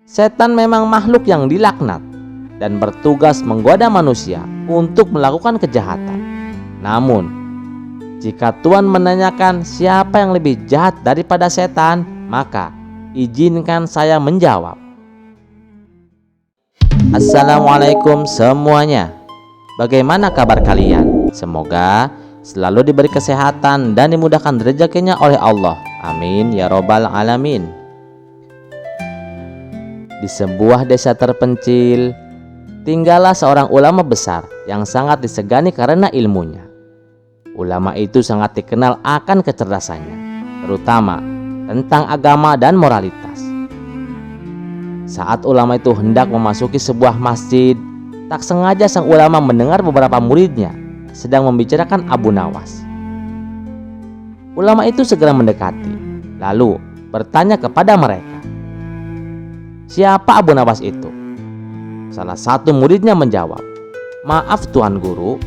Setan memang makhluk yang dilaknat dan bertugas menggoda manusia untuk melakukan kejahatan. Namun, jika Tuhan menanyakan siapa yang lebih jahat daripada setan, maka izinkan saya menjawab. Assalamualaikum semuanya. Bagaimana kabar kalian? Semoga selalu diberi kesehatan dan dimudahkan rezekinya oleh Allah. Amin ya robbal alamin. Di sebuah desa terpencil, tinggallah seorang ulama besar yang sangat disegani karena ilmunya. Ulama itu sangat dikenal akan kecerdasannya, terutama tentang agama dan moralitas. Saat ulama itu hendak memasuki sebuah masjid, tak sengaja sang ulama mendengar beberapa muridnya sedang membicarakan Abu Nawas. Ulama itu segera mendekati, lalu bertanya kepada mereka, "Siapa Abu Nawas itu?" Salah satu muridnya menjawab, "Maaf Tuan Guru,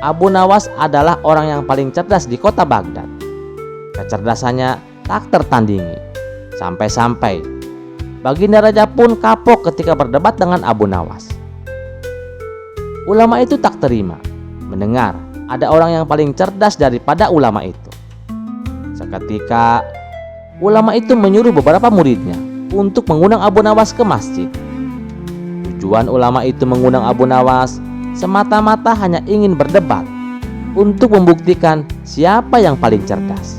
Abu Nawas adalah orang yang paling cerdas di kota Baghdad. Kecerdasannya tak tertandingi. Sampai-sampai Baginda Raja pun kapok ketika berdebat dengan Abu Nawas." Ulama itu tak terima mendengar ada orang yang paling cerdas daripada ulama itu. Seketika ulama itu menyuruh beberapa muridnya untuk mengundang Abu Nawas ke masjid. Tujuan ulama itu mengundang Abu Nawas semata-mata hanya ingin berdebat untuk membuktikan siapa yang paling cerdas.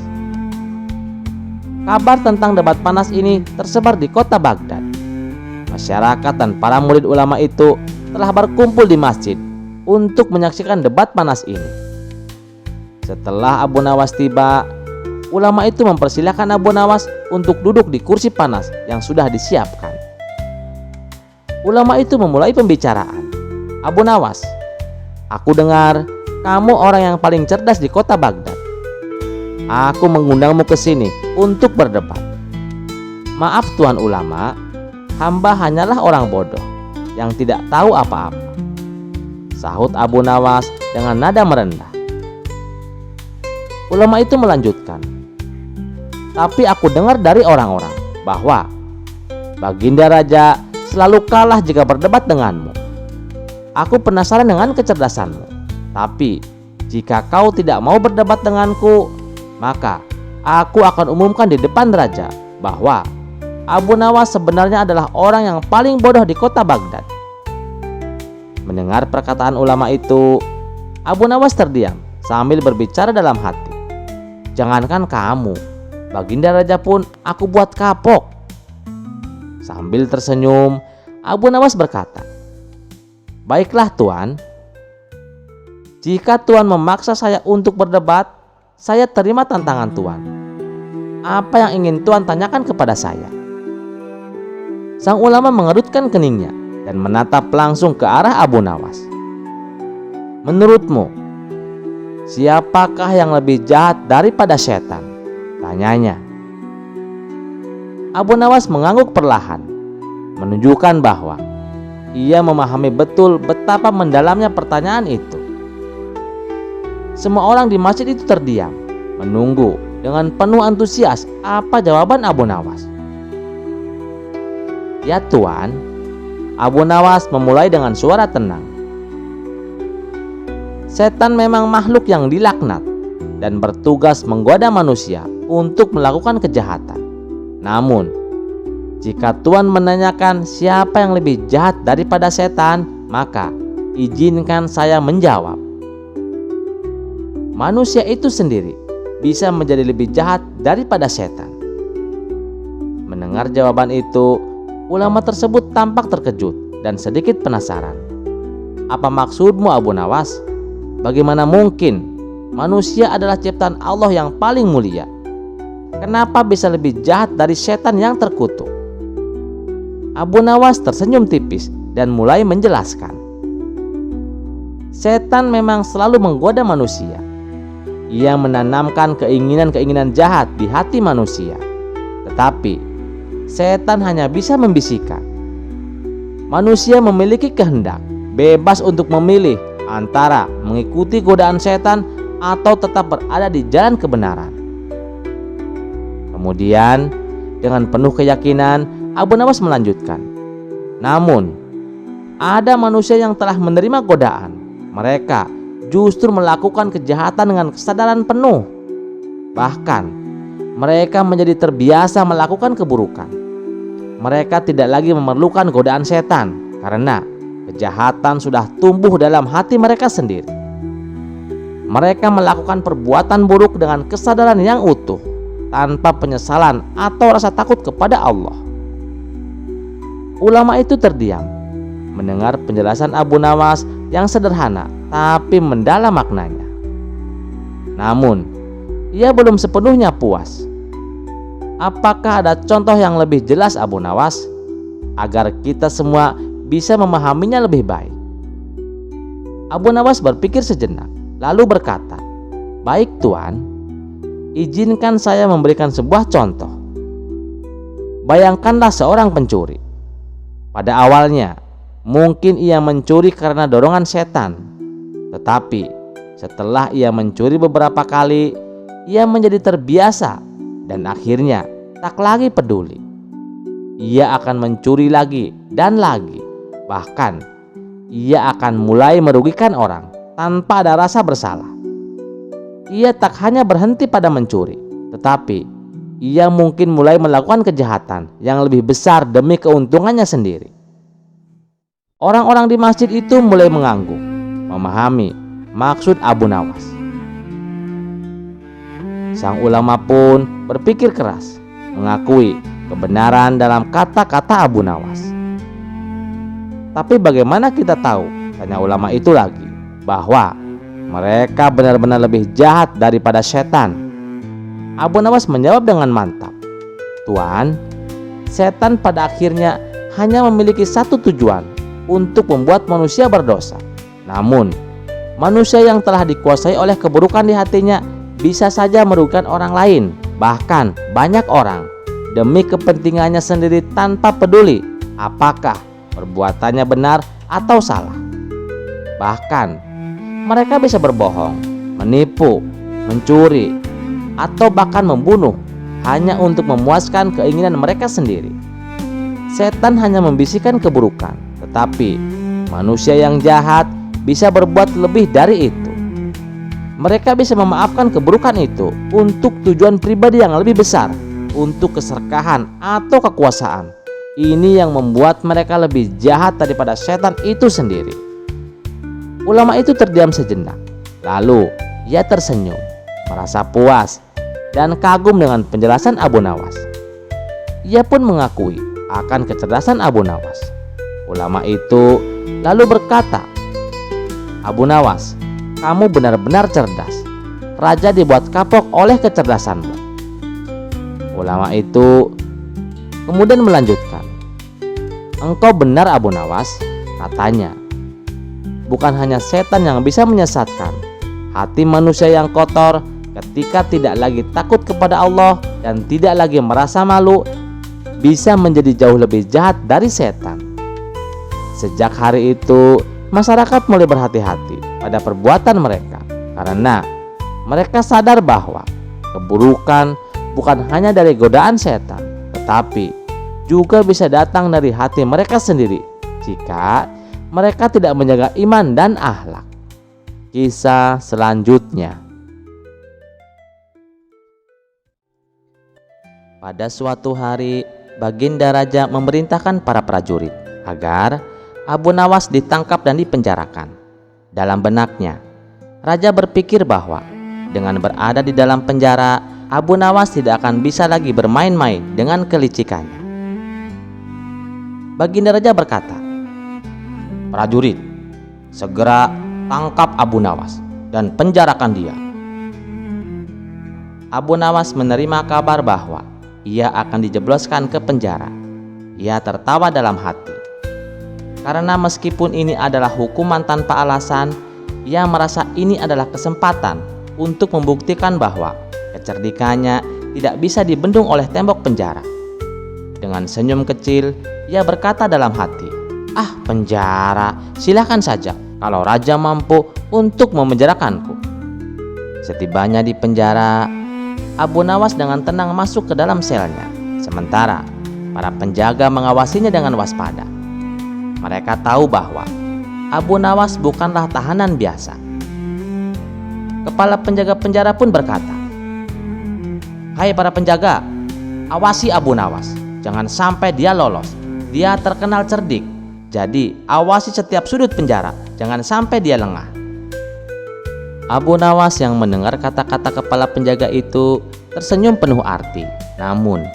Kabar tentang debat panas ini tersebar di kota Baghdad. Masyarakat dan para murid ulama itu telah berkumpul di masjid untuk menyaksikan debat panas ini. Setelah Abu Nawas tiba, ulama itu mempersilahkan Abu Nawas untuk duduk di kursi panas yang sudah disiapkan. Ulama itu memulai pembicaraan. "Abu Nawas, aku dengar kamu orang yang paling cerdas di kota Baghdad. Aku mengundangmu ke sini untuk berdebat. Maaf Tuan Ulama, hamba hanyalah orang bodoh yang tidak tahu apa-apa," sahut Abu Nawas dengan nada merendah. Ulama itu melanjutkan, "Tapi aku dengar dari orang-orang bahwa Baginda Raja selalu kalah jika berdebat denganmu. Aku penasaran dengan kecerdasanmu. Tapi jika kau tidak mau berdebat denganku, maka aku akan umumkan di depan raja bahwa Abu Nawas sebenarnya adalah orang yang paling bodoh di kota Baghdad." Mendengar perkataan ulama itu, Abu Nawas terdiam sambil berbicara dalam hati, "Jangankan kamu, Baginda Raja pun aku buat kapok." Sambil tersenyum, Abu Nawas berkata, "Baiklah Tuan, jika Tuan memaksa saya untuk berdebat, saya terima tantangan Tuan. Apa yang ingin Tuan tanyakan kepada saya?" Sang ulama mengerutkan keningnya dan menatap langsung ke arah Abu Nawas. "Menurutmu, siapakah yang lebih jahat daripada setan?" tanyanya. Abu Nawas mengangguk perlahan, menunjukkan bahwa ia memahami betul betapa mendalamnya pertanyaan itu. Semua orang di masjid itu terdiam, menunggu dengan penuh antusias apa jawaban Abu Nawas. "Ya Tuan," Abu Nawas memulai dengan suara tenang, "setan memang makhluk yang dilaknat dan bertugas menggoda manusia untuk melakukan kejahatan. Namun, jika Tuhan menanyakan siapa yang lebih jahat daripada setan, maka izinkan saya menjawab. Manusia itu sendiri bisa menjadi lebih jahat daripada setan." Mendengar jawaban itu, ulama tersebut tampak terkejut dan sedikit penasaran. "Apa maksudmu Abu Nawas? Bagaimana mungkin? Manusia adalah ciptaan Allah yang paling mulia. Kenapa bisa lebih jahat dari setan yang terkutuk?" Abu Nawas tersenyum tipis dan mulai menjelaskan, "Setan memang selalu menggoda manusia. Ia menanamkan keinginan-keinginan jahat di hati manusia. Tetapi setan hanya bisa membisikkan. Manusia memiliki kehendak, bebas untuk memilih antara mengikuti godaan setan atau tetap berada di jalan kebenaran. Kemudian, dengan penuh keyakinan, Abu Nawas melanjutkan, namun ada manusia yang telah menerima godaan. Mereka justru melakukan kejahatan dengan kesadaran penuh. Bahkan mereka menjadi terbiasa melakukan keburukan. Mereka tidak lagi memerlukan godaan setan karena kejahatan sudah tumbuh dalam hati mereka sendiri. Mereka melakukan perbuatan buruk dengan kesadaran yang utuh, tanpa penyesalan atau rasa takut kepada Allah. Ulama itu terdiam, mendengar penjelasan Abu Nawas yang sederhana tapi mendalam maknanya. Namun, ia belum sepenuhnya puas. Apakah ada contoh yang lebih jelas Abu Nawas agar kita semua bisa memahaminya lebih baik? Abu Nawas berpikir sejenak, lalu berkata, "Baik Tuan, izinkan saya memberikan sebuah contoh. Bayangkanlah seorang pencuri. Pada awalnya, mungkin ia mencuri karena dorongan setan. Tetapi setelah ia mencuri beberapa kali, ia menjadi terbiasa dan akhirnya tak lagi peduli. Ia akan mencuri lagi dan lagi. Bahkan ia akan mulai merugikan orang tanpa ada rasa bersalah. Ia tak hanya berhenti pada mencuri, tetapi ia mungkin mulai melakukan kejahatan yang lebih besar demi keuntungannya sendiri." Orang-orang di masjid itu mulai mengangguk, memahami maksud Abu Nawas. Sang ulama pun berpikir keras, mengakui kebenaran dalam kata-kata Abu Nawas. "Tapi bagaimana kita tahu," tanya ulama itu lagi, "bahwa mereka benar-benar lebih jahat daripada setan?" Abu Nawas menjawab dengan mantap, "Tuan, setan pada akhirnya hanya memiliki satu tujuan, untuk membuat manusia berdosa. Namun, manusia yang telah dikuasai oleh keburukan di hatinya bisa saja merugikan orang lain, bahkan banyak orang, demi kepentingannya sendiri tanpa peduli apakah perbuatannya benar atau salah. Bahkan, mereka bisa berbohong, menipu, mencuri, atau bahkan membunuh hanya untuk memuaskan keinginan mereka sendiri. Setan hanya membisikkan keburukan, tetapi manusia yang jahat bisa berbuat lebih dari itu. Mereka bisa memaafkan keburukan itu untuk tujuan pribadi yang lebih besar, untuk keserakahan atau kekuasaan. Ini yang membuat mereka lebih jahat daripada setan itu sendiri." Ulama itu terdiam sejenak, lalu ia tersenyum, merasa puas dan kagum dengan penjelasan Abu Nawas. Ia pun mengakui akan kecerdasan Abu Nawas. Ulama itu lalu berkata, "Abu Nawas, kamu benar-benar cerdas. Raja dibuat kapok oleh kecerdasanmu." Ulama itu kemudian melanjutkan, "Engkau benar Abu Nawas," katanya. "Bukan hanya setan yang bisa menyesatkan. Hati manusia yang kotor ketika tidak lagi takut kepada Allah dan tidak lagi merasa malu bisa menjadi jauh lebih jahat dari setan." Sejak hari itu, masyarakat mulai berhati-hati pada perbuatan mereka karena mereka sadar bahwa keburukan bukan hanya dari godaan setan, tetapi juga bisa datang dari hati mereka sendiri jika mereka tidak menjaga iman dan akhlak. Kisah selanjutnya. Pada suatu hari, Baginda Raja memerintahkan para prajurit agar Abu Nawas ditangkap dan dipenjarakan. Dalam benaknya, Raja berpikir bahwa dengan berada di dalam penjara, Abu Nawas tidak akan bisa lagi bermain-main dengan kelicikannya. Baginda Raja berkata, "Prajurit, segera tangkap Abu Nawas dan penjarakan dia." Abu Nawas menerima kabar bahwa ia akan dijebloskan ke penjara. Ia tertawa dalam hati. Karena meskipun ini adalah hukuman tanpa alasan, ia merasa ini adalah kesempatan untuk membuktikan bahwa kecerdikannya tidak bisa dibendung oleh tembok penjara. Dengan senyum kecil, ia berkata dalam hati, "Ah, penjara, silakan saja kalau raja mampu untuk memenjarakanku." Setibanya di penjara, Abu Nawas dengan tenang masuk ke dalam selnya. Sementara para penjaga mengawasinya dengan waspada. Mereka tahu bahwa Abu Nawas bukanlah tahanan biasa. Kepala penjaga penjara pun berkata, "Hai para penjaga, awasi Abu Nawas, jangan sampai dia lolos. Dia terkenal cerdik, jadi awasi setiap sudut penjara, jangan sampai dia lengah." Abu Nawas yang mendengar kata-kata kepala penjaga itu tersenyum penuh arti. Namun,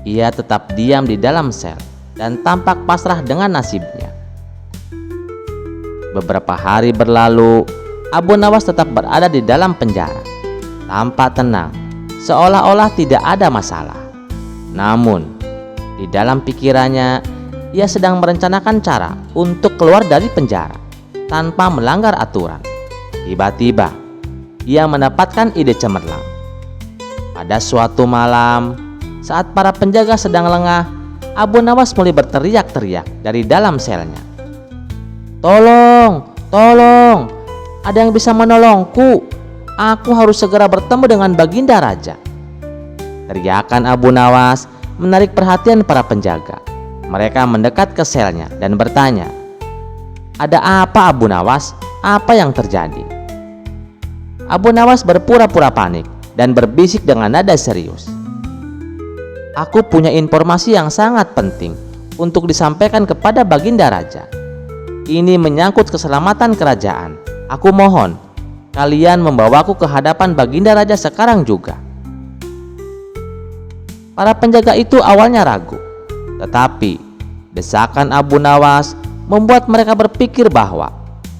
ia tetap diam di dalam sel dan tampak pasrah dengan nasibnya. Beberapa hari berlalu, Abu Nawas tetap berada di dalam penjara, tampak tenang, seolah-olah tidak ada masalah. Namun, di dalam pikirannya, ia sedang merencanakan cara untuk keluar dari penjara tanpa melanggar aturan. Tiba-tiba, ia mendapatkan ide cemerlang. Pada suatu malam, saat para penjaga sedang lengah, Abu Nawas mulai berteriak-teriak dari dalam selnya. "Tolong, tolong, ada yang bisa menolongku? Aku harus segera bertemu dengan Baginda Raja." Teriakan Abu Nawas menarik perhatian para penjaga. Mereka mendekat ke selnya dan bertanya, "Ada apa Abu Nawas? Apa yang terjadi?" Abu Nawas berpura-pura panik dan berbisik dengan nada serius, "Aku punya informasi yang sangat penting untuk disampaikan kepada Baginda Raja. Ini menyangkut keselamatan kerajaan. Aku mohon kalian membawaku ke hadapan Baginda Raja sekarang juga." Para penjaga itu awalnya ragu, tetapi desakan Abu Nawas membuat mereka berpikir bahwa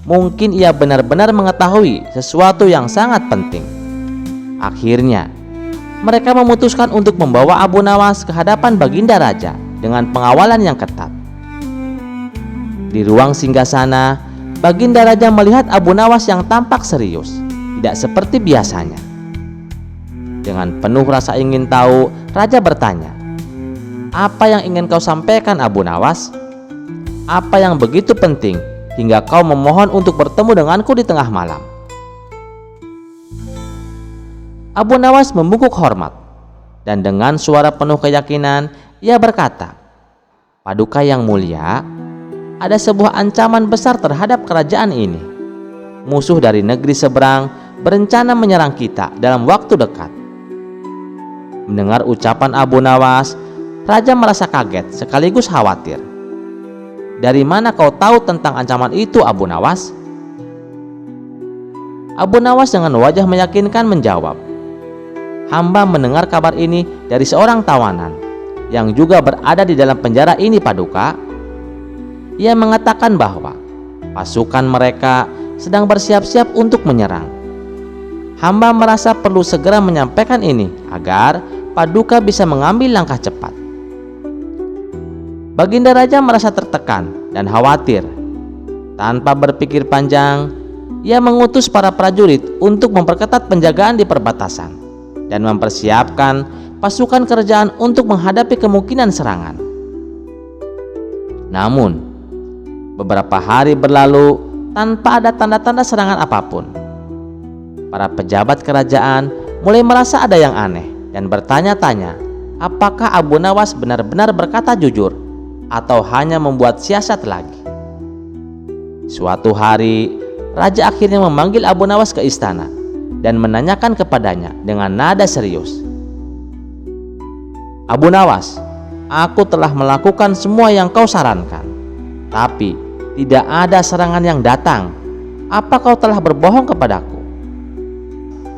mungkin ia benar-benar mengetahui sesuatu yang sangat penting. Akhirnya, mereka memutuskan untuk membawa Abu Nawas ke hadapan Baginda Raja dengan pengawalan yang ketat. Di ruang singgasana, Baginda Raja melihat Abu Nawas yang tampak serius, tidak seperti biasanya. Dengan penuh rasa ingin tahu, Raja bertanya, "Apa yang ingin kau sampaikan, Abu Nawas? Apa yang begitu penting hingga kau memohon untuk bertemu denganku di tengah malam?" Abu Nawas membungkuk hormat, dan dengan suara penuh keyakinan, ia berkata, "Paduka yang mulia, ada sebuah ancaman besar terhadap kerajaan ini. Musuh dari negeri seberang berencana menyerang kita dalam waktu dekat." Mendengar ucapan Abu Nawas, Raja merasa kaget sekaligus khawatir. "Dari mana kau tahu tentang ancaman itu, Abu Nawas?" Abu Nawas dengan wajah meyakinkan menjawab, "Hamba mendengar kabar ini dari seorang tawanan yang juga berada di dalam penjara ini, Paduka. Ia mengatakan bahwa pasukan mereka sedang bersiap-siap untuk menyerang. Hamba merasa perlu segera menyampaikan ini agar Paduka bisa mengambil langkah cepat." Baginda Raja merasa tertekan dan khawatir. Tanpa berpikir panjang, ia mengutus para prajurit untuk memperketat penjagaan di perbatasan dan mempersiapkan pasukan kerajaan untuk menghadapi kemungkinan serangan. Namun, beberapa hari berlalu tanpa ada tanda-tanda serangan apapun. Para pejabat kerajaan mulai merasa ada yang aneh dan bertanya-tanya apakah Abu Nawas benar-benar berkata jujur atau hanya membuat siasat lagi. Suatu hari, Raja akhirnya memanggil Abu Nawas ke istana dan menanyakan kepadanya dengan nada serius, "Abu Nawas, aku telah melakukan semua yang kau sarankan, tapi tidak ada serangan yang datang. Apa kau telah berbohong kepadaku?"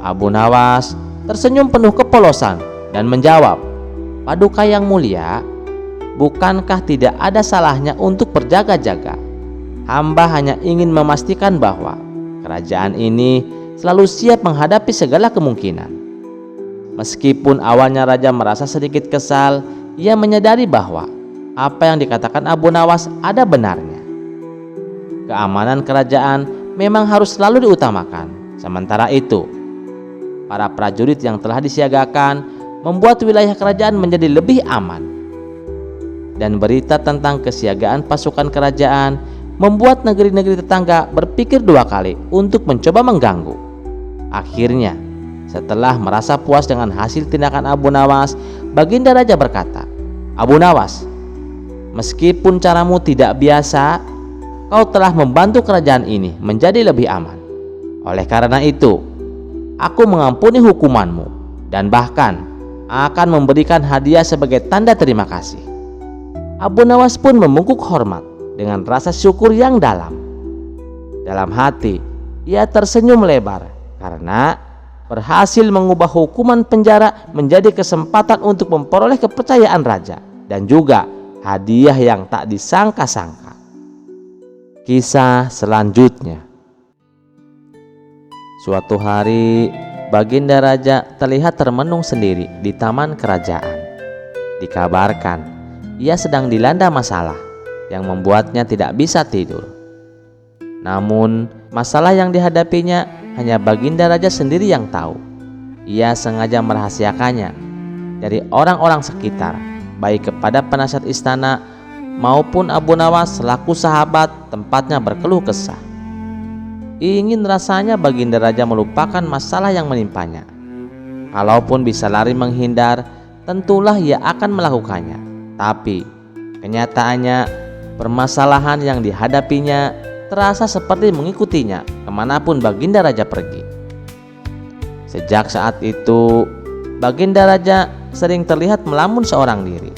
Abu Nawas tersenyum penuh kepolosan dan menjawab, "Paduka yang mulia, bukankah tidak ada salahnya untuk berjaga-jaga? Hamba hanya ingin memastikan bahwa kerajaan ini selalu siap menghadapi segala kemungkinan." Meskipun awalnya Raja merasa sedikit kesal, ia menyadari bahwa apa yang dikatakan Abu Nawas ada benarnya. Keamanan kerajaan memang harus selalu diutamakan. Sementara itu, para prajurit yang telah disiagakan membuat wilayah kerajaan menjadi lebih aman. Dan berita tentang kesiagaan pasukan kerajaan membuat negeri-negeri tetangga berpikir dua kali untuk mencoba mengganggu. Akhirnya, setelah merasa puas dengan hasil tindakan Abu Nawas, Baginda Raja berkata, Abu Nawas, meskipun caramu tidak biasa, kau telah membantu kerajaan ini menjadi lebih aman. Oleh karena itu, aku mengampuni hukumanmu dan bahkan akan memberikan hadiah sebagai tanda terima kasih." Abu Nawas pun membungkuk hormat dengan rasa syukur yang dalam. Dalam hati, ia tersenyum lebar karena berhasil mengubah hukuman penjara menjadi kesempatan untuk memperoleh kepercayaan raja dan juga hadiah yang tak disangka-sangka. Kisah selanjutnya. Suatu hari, Baginda Raja terlihat termenung sendiri di taman kerajaan. Dikabarkan ia sedang dilanda masalah yang membuatnya tidak bisa tidur. Namun, masalah yang dihadapinya hanya Baginda Raja sendiri yang tahu. Ia sengaja merahasiakannya dari orang-orang sekitar, baik kepada penasihat istana maupun Abu Nawas selaku sahabat tempatnya berkeluh kesah. Ingin rasanya Baginda Raja melupakan masalah yang menimpanya. Kalaupun bisa lari menghindar, tentulah ia akan melakukannya. Tapi kenyataannya, permasalahan yang dihadapinya terasa seperti mengikutinya kemanapun Baginda Raja pergi. Sejak saat itu, Baginda Raja sering terlihat melamun seorang diri.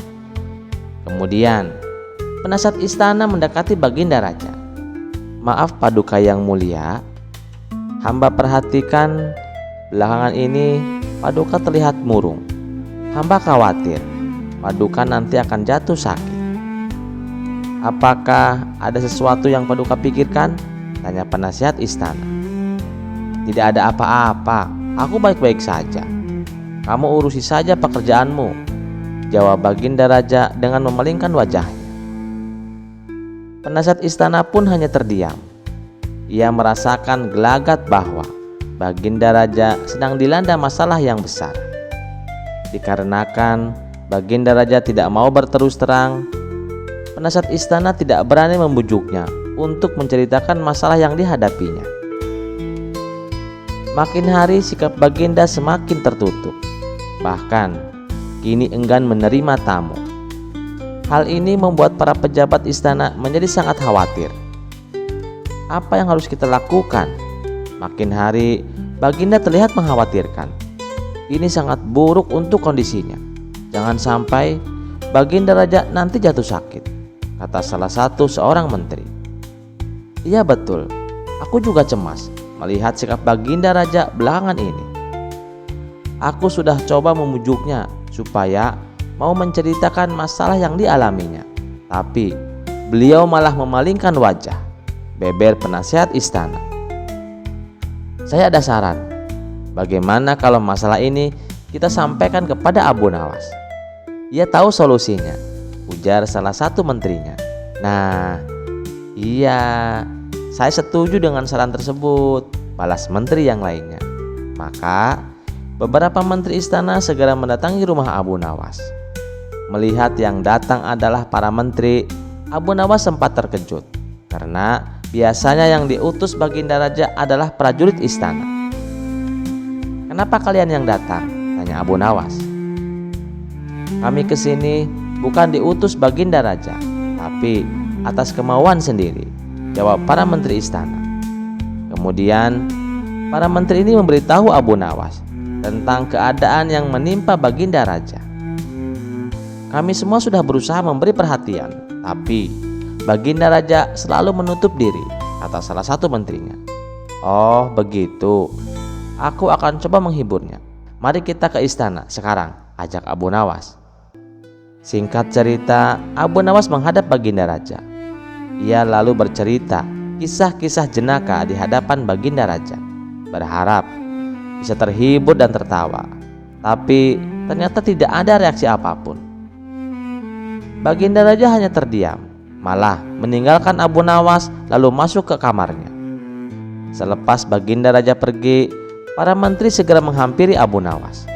Kemudian, penasihat istana mendekati Baginda Raja. "Maaf Paduka yang mulia, hamba perhatikan belakangan ini Paduka terlihat murung. Hamba khawatir Paduka nanti akan jatuh sakit." "Apakah ada sesuatu yang Paduka pikirkan?" tanya penasihat istana. "Tidak ada apa-apa, aku baik-baik saja. Kamu urusi saja pekerjaanmu," jawab Baginda Raja dengan memalingkan wajahnya. Penasihat istana pun hanya terdiam. Ia merasakan gelagat bahwa Baginda Raja sedang dilanda masalah yang besar. Dikarenakan Baginda Raja tidak mau berterus terang, penasihat istana tidak berani membujuknya untuk menceritakan masalah yang dihadapinya. Makin hari sikap Baginda semakin tertutup. Bahkan kini enggan menerima tamu. Hal ini membuat para pejabat istana menjadi sangat khawatir. Apa yang harus kita lakukan? Makin hari Baginda terlihat mengkhawatirkan. Ini sangat buruk untuk kondisinya. Jangan sampai Baginda Raja nanti jatuh sakit, kata salah satu seorang menteri. "Iya betul, aku juga cemas melihat sikap Baginda Raja belakangan ini. Aku sudah coba memujuknya supaya mau menceritakan masalah yang dialaminya, tapi beliau malah memalingkan wajah," beber penasihat istana. "Saya ada saran. Bagaimana kalau masalah ini kita sampaikan kepada Abu Nawas? Ia tahu solusinya," ujar salah satu menterinya. "Nah, iya, saya setuju dengan saran tersebut," balas menteri yang lainnya. Maka beberapa menteri istana segera mendatangi rumah Abu Nawas. Melihat yang datang adalah para menteri, Abu Nawas sempat terkejut karena biasanya yang diutus Baginda Raja adalah prajurit istana. "Kenapa kalian yang datang?" tanya Abu Nawas. "Kami kesini bukan diutus Baginda Raja, tapi atas kemauan sendiri," jawab para menteri istana. Kemudian para menteri ini memberitahu Abu Nawas tentang keadaan yang menimpa Baginda Raja. "Kami semua sudah berusaha memberi perhatian, tapi Baginda Raja selalu menutup diri," kata salah satu menterinya. "Oh begitu, aku akan coba menghiburnya. Mari kita ke istana sekarang," ajak Abu Nawas. Singkat cerita, Abu Nawas menghadap Baginda Raja. Ia lalu bercerita kisah-kisah jenaka di hadapan Baginda Raja, berharap bisa terhibur dan tertawa. Tapi ternyata tidak ada reaksi apapun. Baginda Raja hanya terdiam, malah meninggalkan Abu Nawas lalu masuk ke kamarnya. Selepas Baginda Raja pergi, para menteri segera menghampiri Abu Nawas.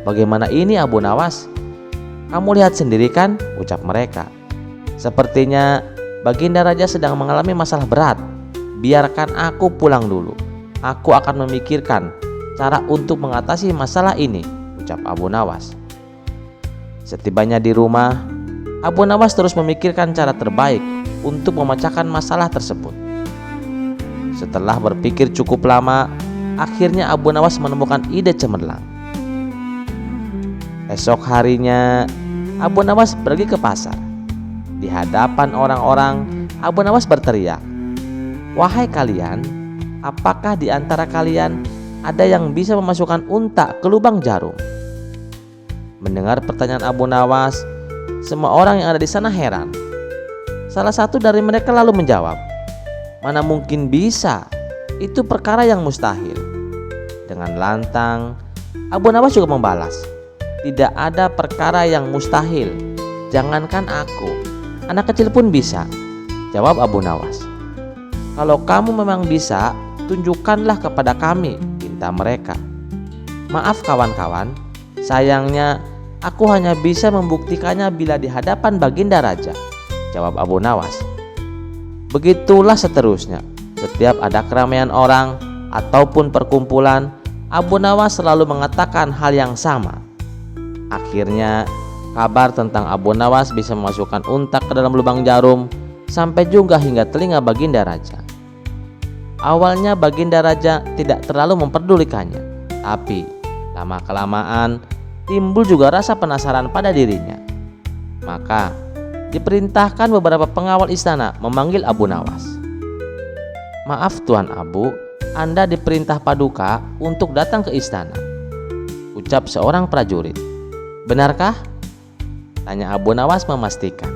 "Bagaimana ini Abu Nawas? Kamu lihat sendiri kan?" ucap mereka. "Sepertinya Baginda Raja sedang mengalami masalah berat. Biarkan aku pulang dulu. Aku akan memikirkan cara untuk mengatasi masalah ini," ucap Abu Nawas. Setibanya di rumah, Abu Nawas terus memikirkan cara terbaik untuk memecahkan masalah tersebut. Setelah berpikir cukup lama, akhirnya Abu Nawas menemukan ide cemerlang. Esok harinya, Abu Nawas pergi ke pasar. Di hadapan orang-orang, Abu Nawas berteriak, "Wahai kalian, apakah di antara kalian ada yang bisa memasukkan unta ke lubang jarum?" Mendengar pertanyaan Abu Nawas, semua orang yang ada di sana heran. Salah satu dari mereka lalu menjawab, "Mana mungkin bisa, itu perkara yang mustahil." Dengan lantang, Abu Nawas juga membalas, "Tidak ada perkara yang mustahil, jangankan aku, anak kecil pun bisa." Jawab Abu Nawas, "Kalau kamu memang bisa, tunjukkanlah kepada kami," pinta mereka. "Maaf kawan-kawan, sayangnya aku hanya bisa membuktikannya bila di hadapan Baginda Raja," jawab Abu Nawas. Begitulah seterusnya. Setiap ada keramaian orang ataupun perkumpulan, Abu Nawas selalu mengatakan hal yang sama. Akhirnya kabar tentang Abu Nawas bisa memasukkan unta ke dalam lubang jarum sampai juga hingga telinga Baginda Raja. Awalnya Baginda Raja tidak terlalu memperdulikannya, tapi lama-kelamaan timbul juga rasa penasaran pada dirinya. Maka diperintahkan beberapa pengawal istana memanggil Abu Nawas. "Maaf Tuan Abu, Anda diperintah Paduka untuk datang ke istana," ucap seorang prajurit. "Benarkah?" tanya Abu Nawas memastikan.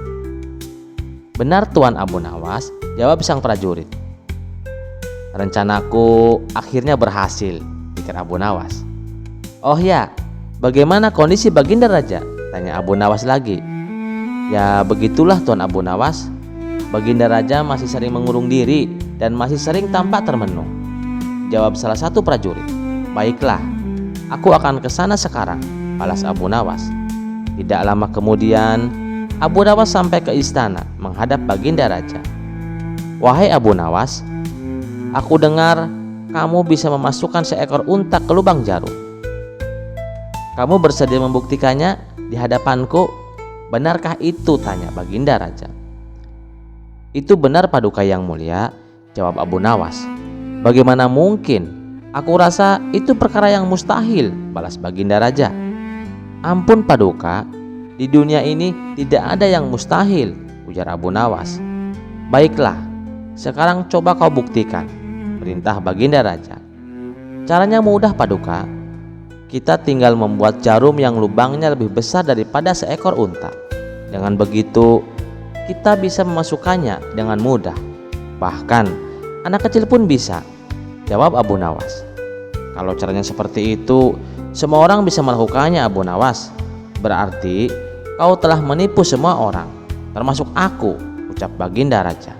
"Benar Tuan Abu Nawas," jawab sang prajurit. "Rencanaku akhirnya berhasil," pikir Abu Nawas. "Oh ya, bagaimana kondisi Baginda Raja?" tanya Abu Nawas lagi. "Ya begitulah Tuan Abu Nawas, Baginda Raja masih sering mengurung diri dan masih sering tampak termenung," jawab salah satu prajurit. "Baiklah, aku akan ke sana sekarang," balas Abu Nawas. Tidak lama kemudian, Abu Nawas sampai ke istana menghadap Baginda Raja. "Wahai Abu Nawas, aku dengar kamu bisa memasukkan seekor unta ke lubang jarum. Kamu bersedia membuktikannya di hadapanku? Benarkah itu?" tanya Baginda Raja. "Itu benar Paduka yang mulia," jawab Abu Nawas. "Bagaimana mungkin? Aku rasa itu perkara yang mustahil," balas Baginda Raja. "Ampun Paduka, di dunia ini tidak ada yang mustahil," ujar Abu Nawas. "Baiklah, sekarang coba kau buktikan," perintah Baginda Raja. "Caranya mudah Paduka. Kita tinggal membuat jarum yang lubangnya lebih besar daripada seekor unta. Dengan begitu, kita bisa memasukkannya dengan mudah. Bahkan, anak kecil pun bisa," jawab Abu Nawas. "Kalau caranya seperti itu, semua orang bisa melakukannya Abu Nawas. Berarti kau telah menipu semua orang, termasuk aku," ucap Baginda Raja.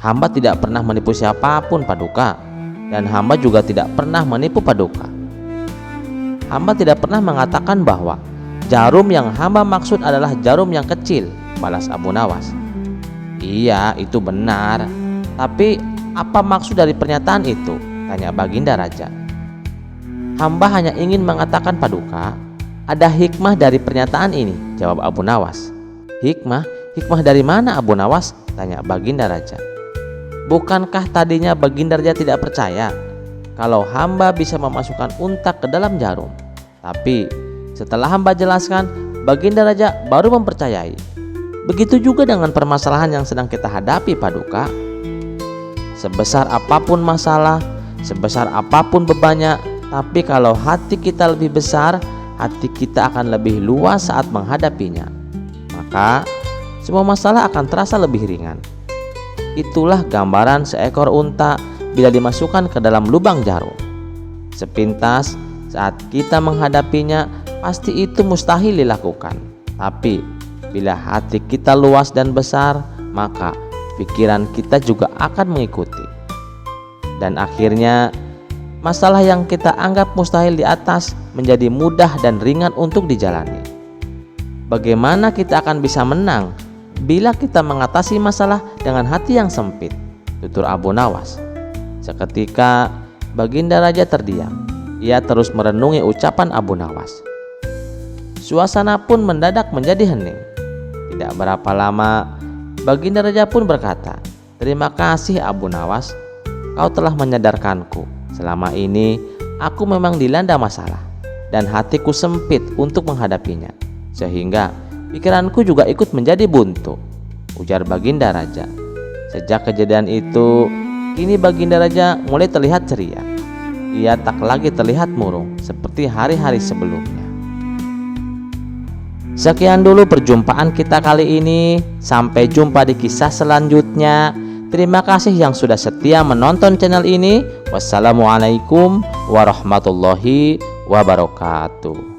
"Hamba tidak pernah menipu siapapun Paduka, dan hamba juga tidak pernah menipu Paduka. Hamba tidak pernah mengatakan bahwa jarum yang hamba maksud adalah jarum yang kecil," balas Abu Nawas. "Iya, itu benar. Tapi apa maksud dari pernyataan itu?" tanya Baginda Raja. "Hamba hanya ingin mengatakan Paduka, ada hikmah dari pernyataan ini," jawab Abu Nawas. "Hikmah? Hikmah dari mana Abu Nawas?" tanya Baginda Raja. "Bukankah tadinya Baginda Raja tidak percaya kalau hamba bisa memasukkan unta ke dalam jarum? Tapi setelah hamba jelaskan, Baginda Raja baru mempercayai. Begitu juga dengan permasalahan yang sedang kita hadapi Paduka. Sebesar apapun masalah, sebesar apapun bebannya, tapi kalau hati kita lebih besar, hati kita akan lebih luas saat menghadapinya. Maka semua masalah akan terasa lebih ringan. Itulah gambaran seekor unta bila dimasukkan ke dalam lubang jarum. Sepintas saat kita menghadapinya, pasti itu mustahil dilakukan. Tapi bila hati kita luas dan besar, maka pikiran kita juga akan mengikuti. Dan akhirnya masalah yang kita anggap mustahil di atas menjadi mudah dan ringan untuk dijalani. Bagaimana kita akan bisa menang bila kita mengatasi masalah dengan hati yang sempit?" tutur Abu Nawas. Seketika Baginda Raja terdiam. Ia terus merenungi ucapan Abu Nawas. Suasana pun mendadak menjadi hening. Tidak berapa lama, Baginda Raja pun berkata, "Terima kasih Abu Nawas, kau telah menyadarkanku. Selama ini aku memang dilanda masalah dan hatiku sempit untuk menghadapinya, sehingga pikiranku juga ikut menjadi buntu," ujar Baginda Raja. Sejak kejadian itu, kini Baginda Raja mulai terlihat ceria. Ia tak lagi terlihat murung seperti hari-hari sebelumnya. Sekian dulu perjumpaan kita kali ini. Sampai jumpa di kisah selanjutnya. Terima kasih yang sudah setia menonton channel ini. Wassalamualaikum warahmatullahi wabarakatuh.